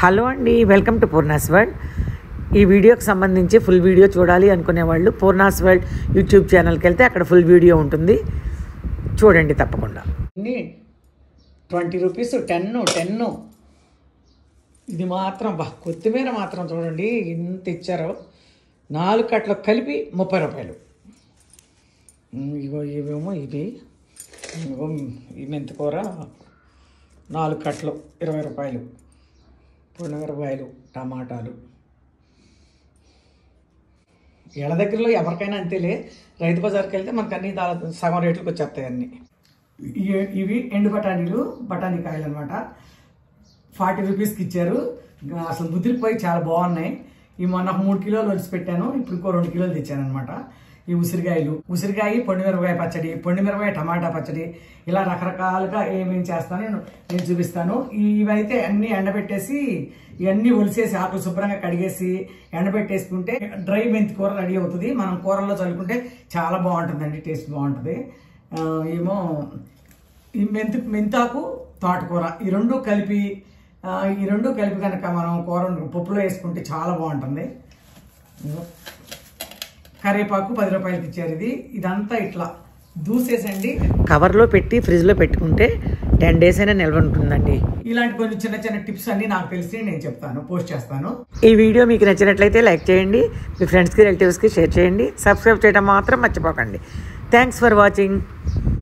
Hello అండి, welcome to Poorna's world. ఈ వీడియోకి సంబంధించి ఫుల్ వీడియో చూడాలి అనుకునే వాళ్ళు పూర్ణాస్ వరల్డ్ యూట్యూబ్ ఛానల్కి వెళ్తే అక్కడ ఫుల్ వీడియో ఉంటుంది, చూడండి తప్పకుండా. 20 రూపీస్ 10. ఇది మాత్రం కొత్తిమీర మాత్రం చూడండి ఇంత ఇచ్చారో, 4 కట్టలు కలిపి 30 రూపాయలు. ఇవేమో ఈ మెంతికూర 4 కట్టలు 20 రూపాయలు. పొడిమిరపకాయలు, టమాటాలు ఎడ దగ్గరలో ఎవరికైనా అంతేలే, రైతు బజార్కి వెళ్తే మనకు అన్ని సగం రేట్లకు వచ్చేస్తాయి అన్నీ. ఇవి ఎండు బఠానీ కాయలు అనమాట. 40 రూపీస్కి ఇచ్చారు. అసలు ముదిరిపోయి చాలా బాగున్నాయి. ఈ మొన్న 3 కిలోలు వచ్చి పెట్టాను, ఇప్పుడు ఇంకో 2 కిలోలు తెచ్చాను అనమాట. ఈ ఉసిరికాయ పొడిమిరపకాయ పచ్చడి, పొడిమిరపకాయ టమాటా పచ్చడి, ఇలా రకరకాలుగా ఏమేమి చేస్తానో నేను చూపిస్తాను. ఇవైతే అన్నీ ఎండబెట్టేసి ఇవన్నీ ఒలిసేసి ఆకులు శుభ్రంగా కడిగేసి ఎండబెట్టేసుకుంటే డ్రై మెంతి కూర రెడీ అవుతుంది. మనం కూరల్లో చల్లుకుంటే చాలా బాగుంటుందండి, టేస్ట్ బాగుంటుంది. ఏమో ఈ మెంతాకు, తోటకూర ఈ రెండు కలిపి కనుక మనం కూర పప్పులో వేసుకుంటే చాలా బాగుంటుంది. కరివేపాకు 10 రూపాయలకి ఇచ్చారు. ఇదంతా ఇట్లా దూసేసండి, కవర్లో పెట్టి ఫ్రిడ్జ్లో పెట్టుకుంటే 10 డేస్ అయినా నిల్వ ఉంటుందండి. ఇలాంటి కొన్ని చిన్న టిప్స్ అన్ని నాకు తెలిసి నేను చెప్తాను, పోస్ట్ చేస్తాను. ఈ వీడియో మీకు నచ్చినట్లయితే లైక్ చేయండి, మీ ఫ్రెండ్స్కి రిలేటివ్స్కి షేర్ చేయండి, సబ్స్క్రైబ్ చేయడం మాత్రం మర్చిపోకండి. Thanks for watching.